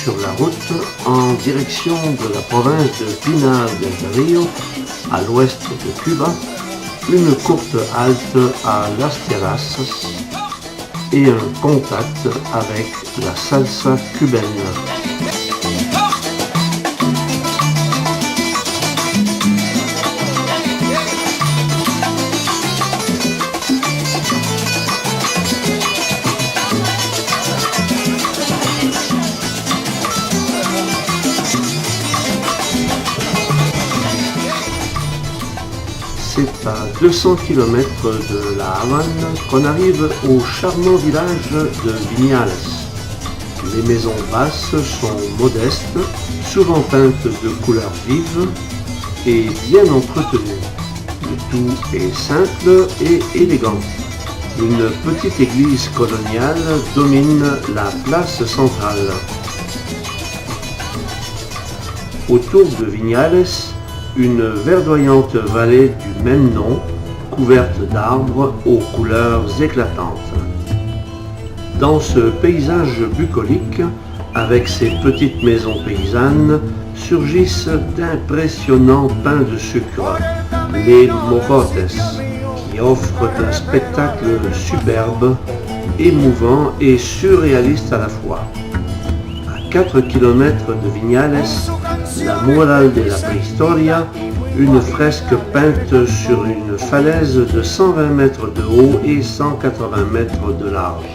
sur la route en direction de la province de Pinar del Río, à l'ouest de Cuba, une courte halte à Las Terrazas et un contact avec la salsa cubaine. C'est à 200 km de La Havane qu'on arrive au charmant village de Viñales. Les maisons basses sont modestes, souvent peintes de couleurs vives et bien entretenues. Le tout est simple et élégant. Une petite église coloniale domine la place centrale. Autour de Viñales, une verdoyante vallée du même nom, couverte d'arbres aux couleurs éclatantes. Dans ce paysage bucolique, avec ses petites maisons paysannes, surgissent d'impressionnants pains de sucre, les mogotes, qui offrent un spectacle superbe, émouvant et surréaliste à la fois. À 4 km de Viñales, la Mural de la Prehistoria, une fresque peinte sur une falaise de 120 mètres de haut et 180 mètres de large.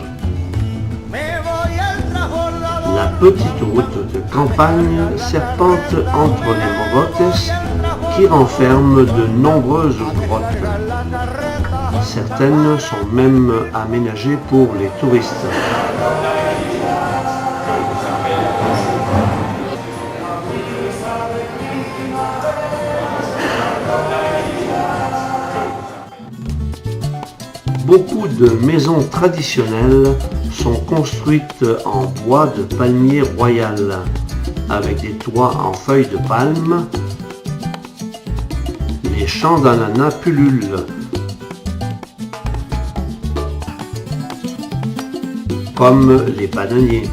La petite route de campagne serpente entre les mogotes qui renferment de nombreuses grottes. Certaines sont même aménagées pour les touristes. Beaucoup de maisons traditionnelles sont construites en bois de palmier royal, avec des toits en feuilles de palme. Les champs d'ananas pullulent, comme les bananiers.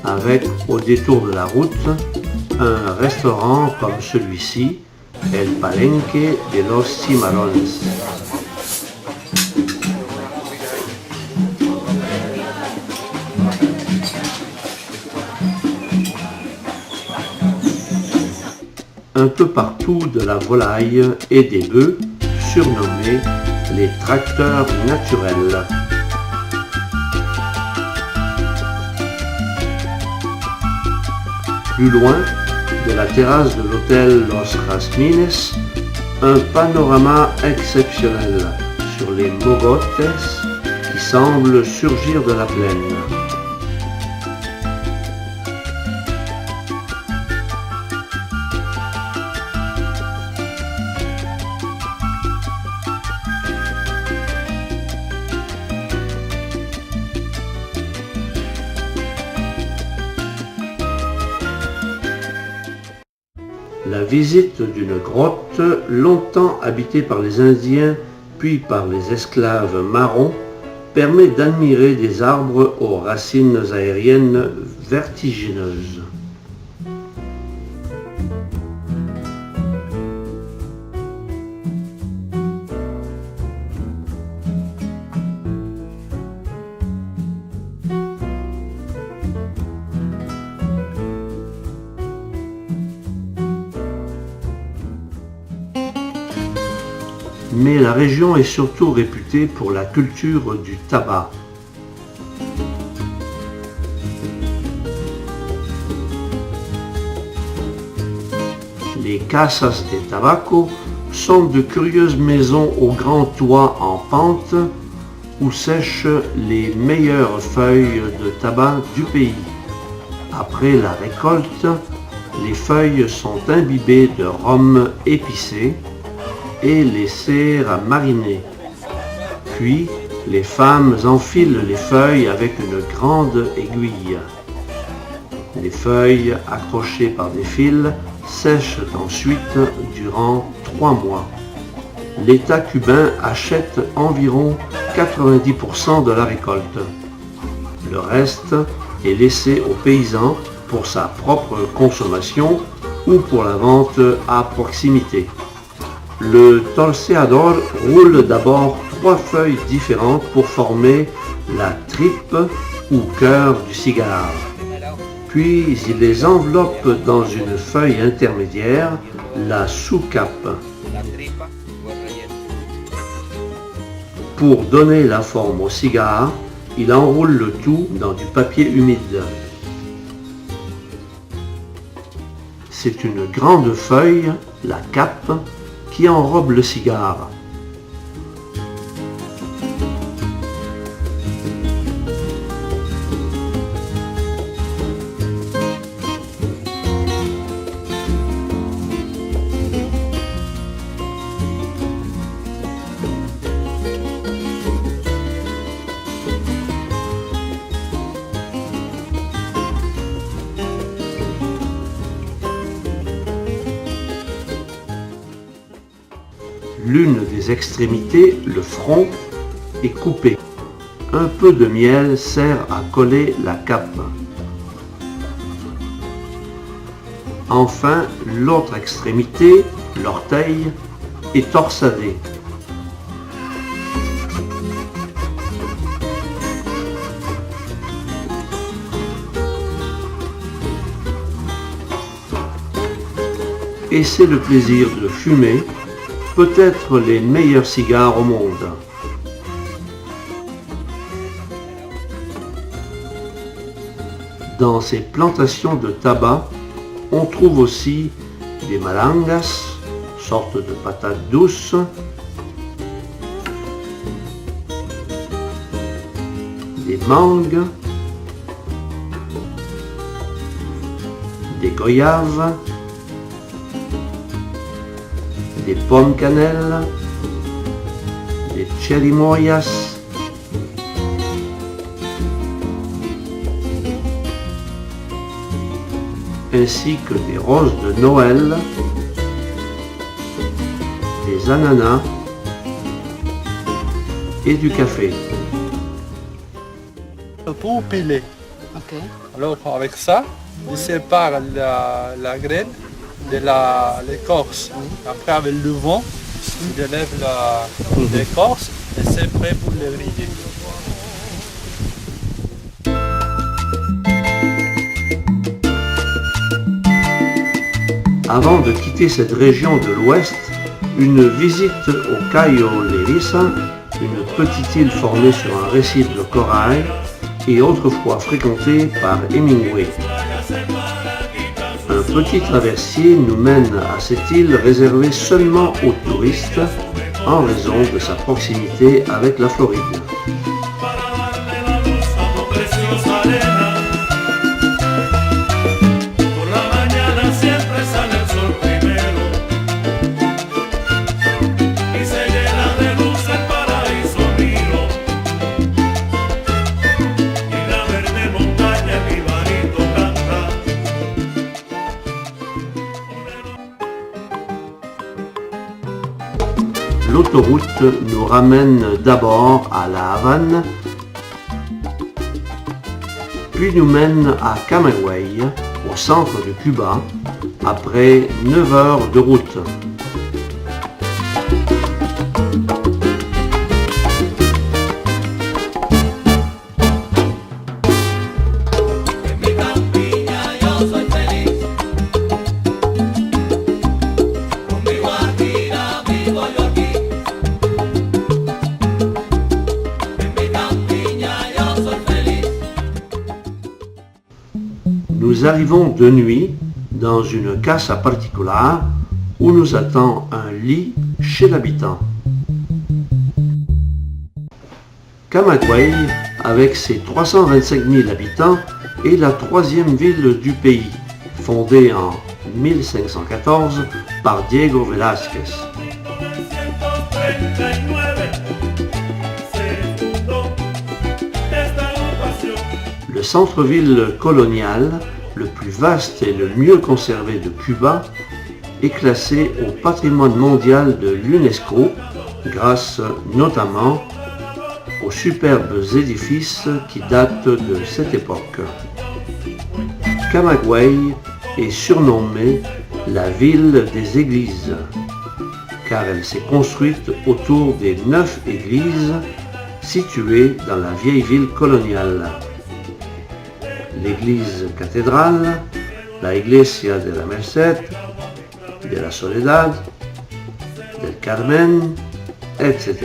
Avec, au détour de la route, un restaurant comme celui-ci, El Palenque de los Cimarrones. Un peu partout de la volaille et des bœufs, surnommés les tracteurs naturels. Plus loin, de la terrasse de l'hôtel Los Jazmines, un panorama exceptionnel sur les mogotes qui semblent surgir de la plaine. La visite d'une grotte longtemps habitée par les Indiens puis par les esclaves marrons permet d'admirer des arbres aux racines aériennes vertigineuses. Mais la région est surtout réputée pour la culture du tabac. Les casas de tabaco sont de curieuses maisons aux grands toits en pente où sèchent les meilleures feuilles de tabac du pays. Après la récolte, les feuilles sont imbibées de rhum épicé et laissées à mariner. Puis, les femmes enfilent les feuilles avec une grande aiguille. Les feuilles, accrochées par des fils, sèchent ensuite durant 3 mois. l'État cubain achète environ 90% de la récolte. Le reste est laissé aux paysans pour sa propre consommation ou pour la vente à proximité. Le torseador roule d'abord 3 feuilles différentes pour former la tripe ou cœur du cigare. Puis il les enveloppe dans une feuille intermédiaire, la sous-cape. Pour donner la forme au cigare, il enroule le tout dans du papier humide. C'est une grande feuille, la cape, qui enrobe le cigare. L'une des extrémités, le front, est coupée. Un peu de miel sert à coller la cape. Enfin, l'autre extrémité, l'orteil, est torsadé. Et c'est le plaisir de fumer peut-être les meilleurs cigares au monde. Dans ces plantations de tabac, on trouve aussi des malangas, sorte de patates douces, des mangues, des goyaves, des pommes cannelle, des chirimoyas, ainsi que des roses de Noël, des ananas et du café. Pour piler. Ok. Alors avec ça, on sépare la graine de l'écorce. Après avec le vent, on élève l'écorce et c'est prêt pour le griller. Avant de quitter cette région de l'Ouest, une visite au Cayo Lerissa, une petite île formée sur un récif de corail et autrefois fréquentée par Hemingway. Un petit traversier nous mène à cette île réservée seulement aux touristes en raison de sa proximité avec la Floride. L'autoroute nous ramène d'abord à La Havane, puis nous mène à Camagüey, au centre de Cuba, après 9 heures de route. Nous arrivons de nuit dans une casa particular où nous attend un lit chez l'habitant. Camagüey, avec ses 325 000 habitants, est la 3e ville du pays, fondée en 1514 par Diego Velázquez. Le centre-ville colonial, le plus vaste et le mieux conservé de Cuba, est classé au patrimoine mondial de l'UNESCO grâce notamment aux superbes édifices qui datent de cette époque. Camagüey est surnommée la ville des églises, car elle s'est construite autour des 9 églises situées dans la vieille ville coloniale. L'église cathédrale, la Iglesia de la Merced, de la Soledad, del Carmen, etc.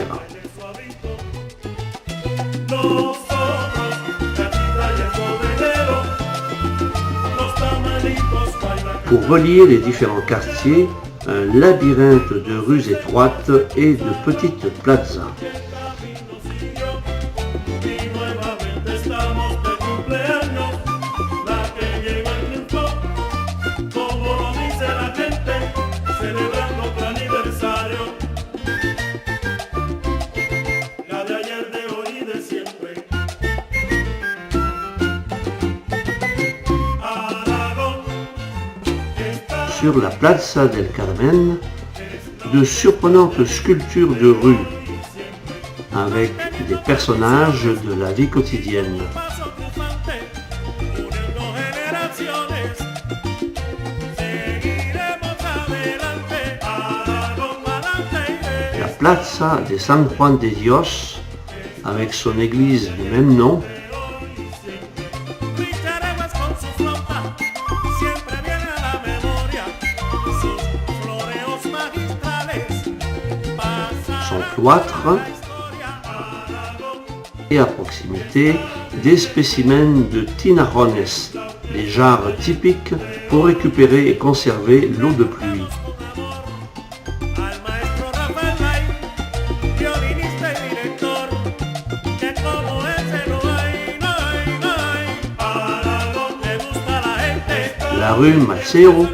Pour relier les différents quartiers, un labyrinthe de rues étroites et de petites plazas. Sur la Plaza del Carmen, de surprenantes sculptures de rue avec des personnages de la vie quotidienne. La Plaza de San Juan de Dios, avec son église du même nom, son cloître, et à proximité des spécimens de tinajones, des jarres typiques pour récupérer et conserver l'eau de pluie. La rue Maceo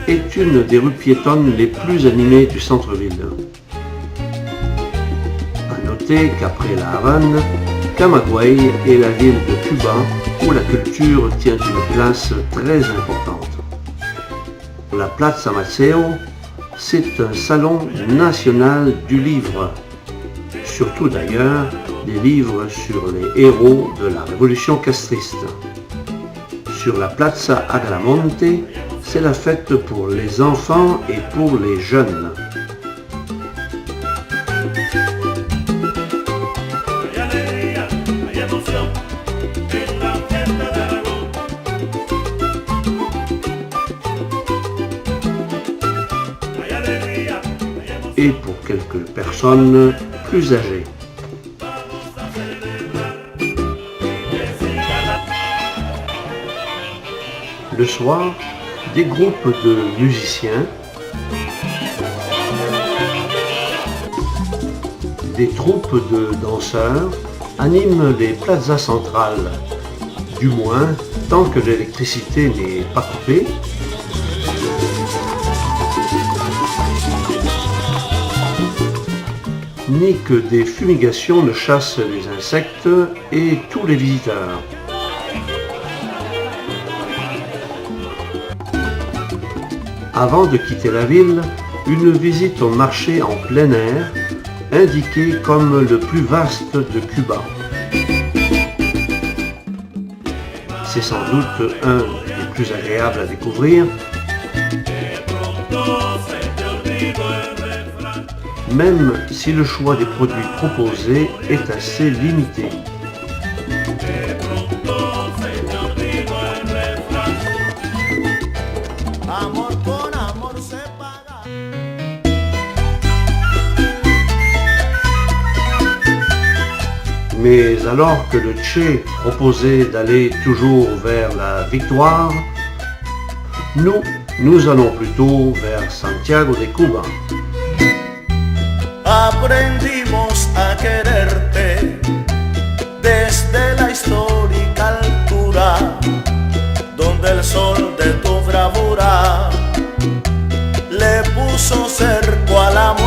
est une des rues piétonnes les plus animées du centre-ville. À noter qu'après La Havane, Camagüey est la ville de Cuba où la culture tient une place très importante. La Plaza Maceo, c'est un salon national du livre, surtout d'ailleurs des livres sur les héros de la révolution castriste. Sur la Plaza Agramonte, c'est la fête pour les enfants et pour les jeunes. Et pour quelques personnes plus âgées. Le soir, des groupes de musiciens, des troupes de danseurs animent les plazas centrales, du moins tant que l'électricité n'est pas coupée. Ni que des fumigations ne chassent les insectes et tous les visiteurs. Avant de quitter la ville, une visite au marché en plein air, indiqué comme le plus vaste de Cuba. C'est sans doute un des plus agréables à découvrir, même si le choix des produits proposés est assez limité. Mais alors que le Che proposait d'aller toujours vers la victoire, nous allons plutôt vers Santiago de Cuba. Aprendimos a quererte desde la histórica altura, donde el sol de tu bravura le puso cerco al amor.